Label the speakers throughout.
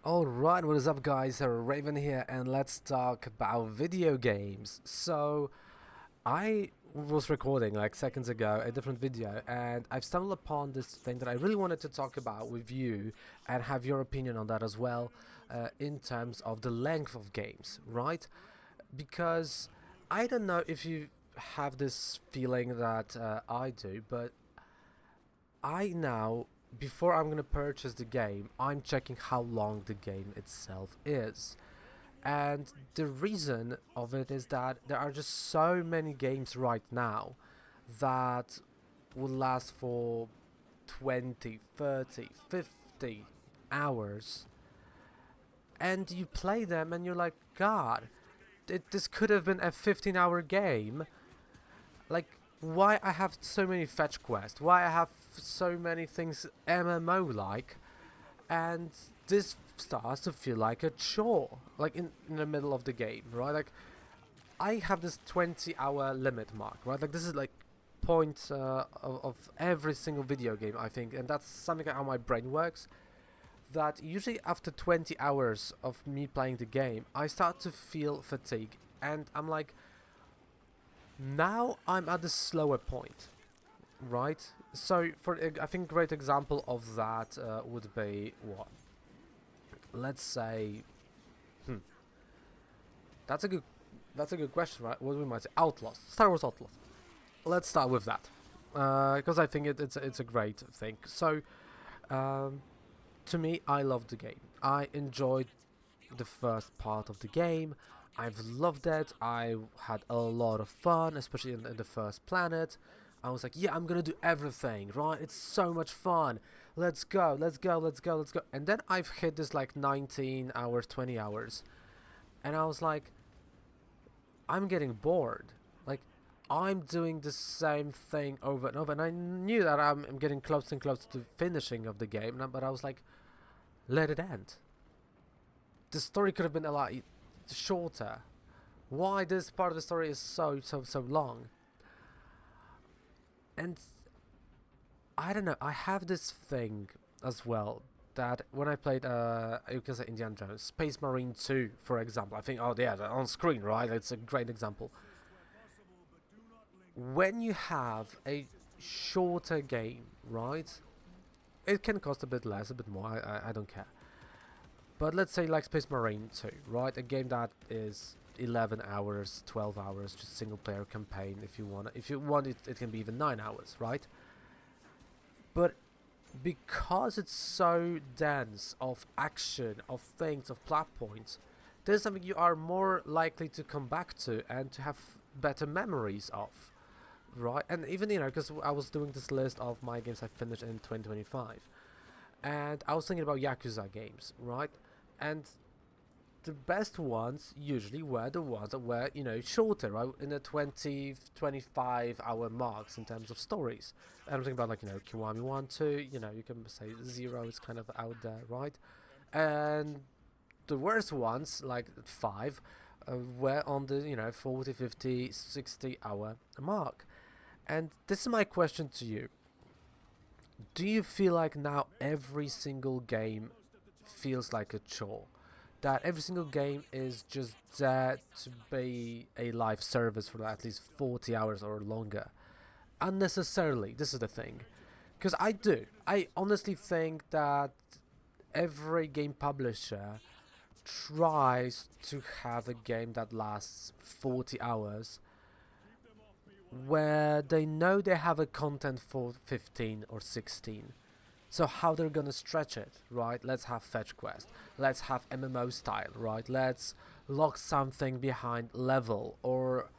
Speaker 1: Alright, what is up guys, Raven here, and let's talk about video games. So, I was recording like seconds ago a different video, and I've stumbled upon this thing that I really wanted to talk about with you and have your opinion on that as well, in terms of the length of games, right? Because I don't know if you have this feeling that I do, but I now, before I'm gonna purchase the game, I'm checking how long the game itself is. And the reason of it is that there are just so many games right now that will last for 20, 30, 50 hours. And you play them and you're like, God, this could have been a 15-hour game. Like, why I have so many fetch quests, why I have so many things MMO like, and this starts to feel like a chore, like in the middle of the game, right? Like, I have this 20-hour limit mark, right? Like, this is like point of every single video game, I think, and that's something how my brain works. That usually after 20 hours of me playing the game, I start to feel fatigue, and I'm like, now I'm at the slower point, right? So for I think great example of that would be what? Let's say, hmm, that's a good that's a good question, right? What we might say, Outlaws, Star Wars Outlaws. Let's start with that, because I think it's a great thing. So, um, to me, I love the game. I enjoyed the first part of the game. I've loved it. I had a lot of fun, especially in the first planet. I was like, yeah, I'm gonna do everything, right? It's so much fun. Let's go, let's go, let's go, let's go. And then I've hit this like 19 hours, 20 hours. And I was like, I'm getting bored. Like, I'm doing the same thing over and over. And I knew that I'm getting closer and closer to finishing of the game. But I was like, let it end. The story could have been a lot shorter. Why this part of the story is so long? And I don't know, I have this thing as well that when I played you can say Indiana Jones, Space Marine 2 for example, I think, oh yeah, on screen, right? It's a great example. When you have a shorter game, right? It can cost a bit less, a bit more, I don't care. But let's say like Space Marine 2, right? A game that is 11 hours, 12 hours, just single player campaign if you want. If you want it, it can be even 9 hours, right? But because it's so dense of action, of things, of plot points, there's something you are more likely to come back to and to have better memories of, right? And even, because I was doing this list of my games I finished in 2025, and I was thinking about Yakuza games, right? And the best ones usually were the ones that were, shorter, right? In the 20, 25 hour marks in terms of stories. And I'm thinking about like, Kiwami 1, 2, you can say 0 is kind of out there, right? And the worst ones, like 5, were on the, 40, 50, 60 hour mark. And this is my question to you. Do you feel like now every single game feels like a chore? That every single game is just there to be a live service for at least 40 hours or longer? Unnecessarily, this is the thing. Because I do. I honestly think that every game publisher tries to have a game that lasts 40 hours where they know they have a content for 15 or 16. So how they're gonna stretch it, right? Let's have fetch quest. Let's have MMO style, right? Let's lock something behind level. Or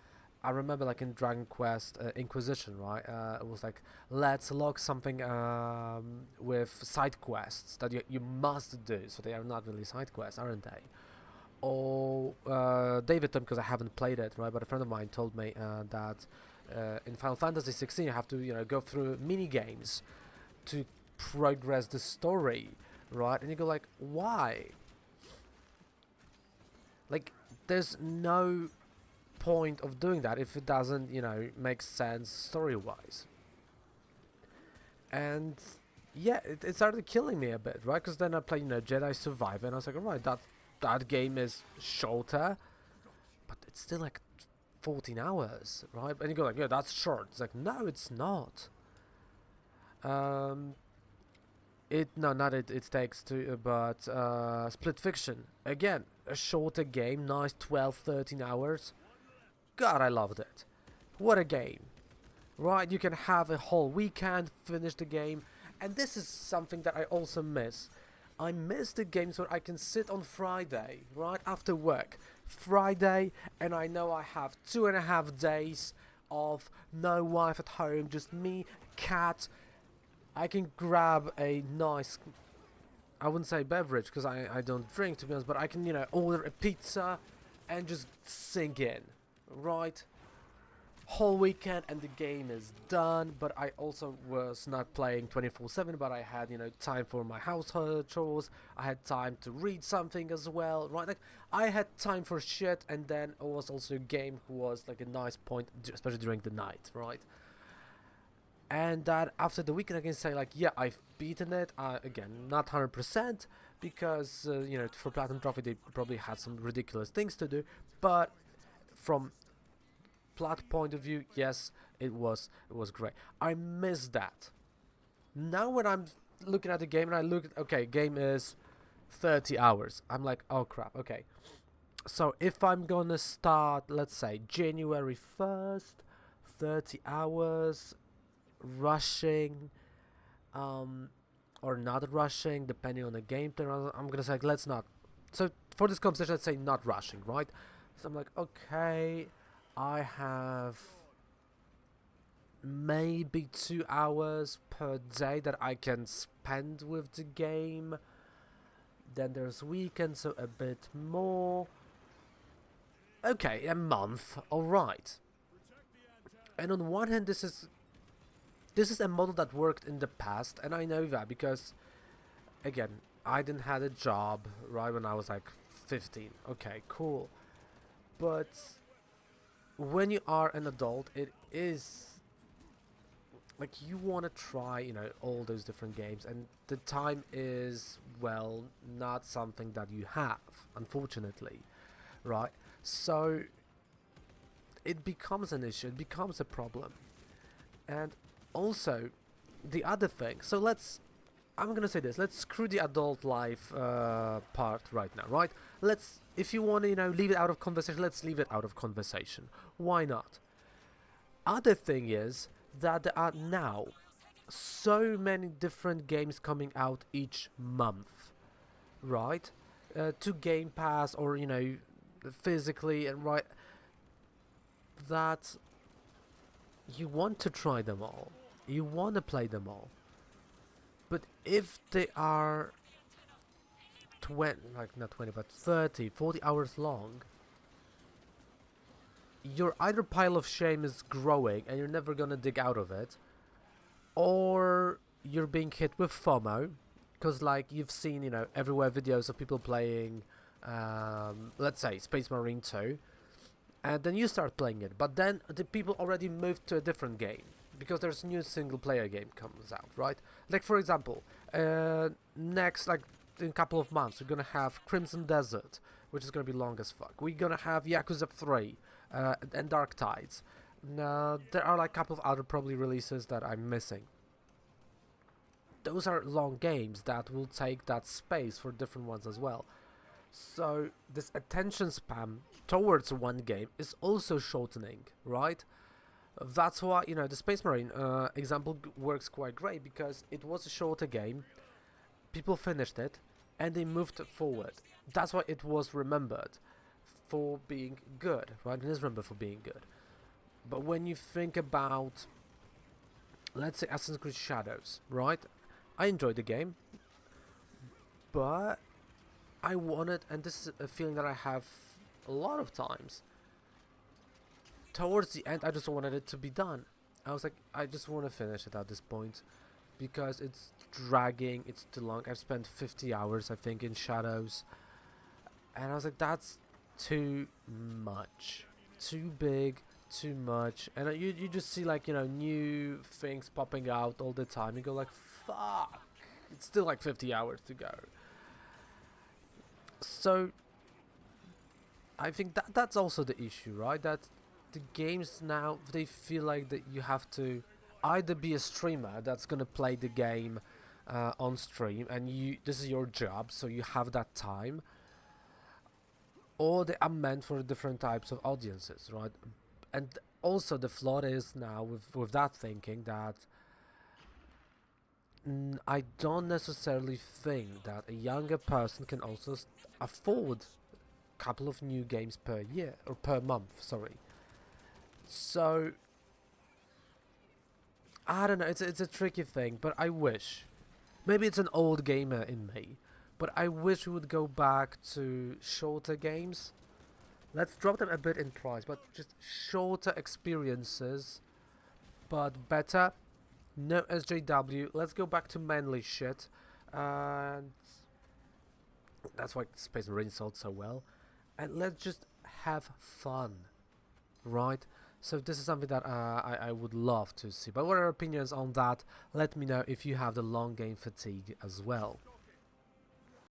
Speaker 1: I remember like in Dragon Quest Inquisition, right? It was like, let's lock something with side quests that you must do. So they are not really side quests, aren't they? Or David Tim, because I haven't played it, right? But a friend of mine told me that in Final Fantasy 16 you have to go through mini games to progress the story, right? And you go like, why? Like, there's no point of doing that if it doesn't make sense story wise. And yeah, it started killing me a bit, right? Because then I played, you know, Jedi Survivor, and I was like, alright, that game is shorter, but it's still like 14 hours, right? And you go like, yeah, that's short. It's like, no, it's not. Um, no, not it. It takes two, but Split Fiction again, a shorter game, nice 12, 13 hours. God, I loved it. What a game, right? You can have a whole weekend, finish the game, and this is something that I also miss. I miss the games where I can sit on Friday, right after work, Friday, and I know I have 2.5 days of no wife at home, just me, cat. I can grab a nice, I wouldn't say beverage because I don't drink to be honest, but I can, you know, order a pizza and just sink in, right? Whole weekend and the game is done, but I also was not playing 24/7, but I had, you know, time for my household chores. I had time to read something as well, right? Like I had time for shit, and then it was also a game who was like a nice point, especially during the night, right? And that after the weekend I can say like, yeah, I've beaten it, again not 100% because you know, for Platinum Trophy they probably had some ridiculous things to do, but from plot point of view, yes, it was great. I miss that. Now when I'm looking at the game and I look at, okay, game is 30 hours, I'm like, oh crap, okay, so if I'm gonna start, let's say January 1st, 30 hours rushing, um, or not rushing, depending on the gameplay. I'm gonna say like, let's not. So for this conversation, let's say not rushing, right? So I'm like, okay, I have maybe 2 hours per day that I can spend with the game. Then there's weekends, so a bit more. Okay, a month, alright. And on one hand, this is a model that worked in the past, and I know that because, again, I didn't have a job right when I was like 15. Okay, cool. But when you are an adult, it is like you want to try, you know, all those different games, and the time is, well, not something that you have, unfortunately, right? So it becomes an issue, it becomes a problem. And also, the other thing, so I'm gonna say this, let's screw the adult life part right now, right? If you want to, you know, leave it out of conversation, let's leave it out of conversation. Why not? Other thing is that there are now so many different games coming out each month, right? To Game Pass or, you know, physically, and right, that you want to try them all, you want to play them all, but if they are 20, like not 20 but 30, 40 hours long, your either pile of shame is growing and you're never gonna dig out of it, or you're being hit with FOMO, because like you've seen, you know, everywhere videos of people playing, let's say Space Marine 2, and then you start playing it, but then the people already moved to a different game because there's a new single player game comes out, right? Like for example, next, like in a couple of months, we're gonna have Crimson Desert, which is gonna be long as fuck. We're gonna have Yakuza 3 and Dark Tides. Now there are like a couple of other probably releases that I'm missing. Those are long games that will take that space for different ones as well. So this attention span towards one game is also shortening, right? That's why, you know, the Space Marine example works quite great because it was a shorter game, people finished it, and they moved forward. That's why it was remembered for being good, right? It is remembered for being good. But when you think about, let's say, Assassin's Creed Shadows, right? I enjoyed the game, but I wanted, and this is a feeling that I have a lot of times, towards the end I just wanted it to be done. I was like, I just want to finish it at this point because it's dragging, it's too long. I've spent 50 hours I think in Shadows, and I was like, that's too much, too big, too much. And you just see, like, you know, new things popping out all the time. You go like, fuck, it's still like 50 hours to go. So I think that's also the issue, right? That the games now, they feel like that you have to either be a streamer that's gonna play the game on stream, and this is your job, so you have that time, or they are meant for different types of audiences, right? And also the flaw is now with that thinking that I don't necessarily think that a younger person can also afford a couple of new games per year or per month, sorry. So I don't know, it's a tricky thing, but I wish, maybe it's an old gamer in me, but I wish we would go back to shorter games. Let's drop them a bit in price, but just shorter experiences, but better. No SJW. Let's go back to manly shit, and that's why Space Marine sold so well. And let's just have fun, right? So this is something that I would love to see. But what are your opinions on that? Let me know if you have the long game fatigue as well.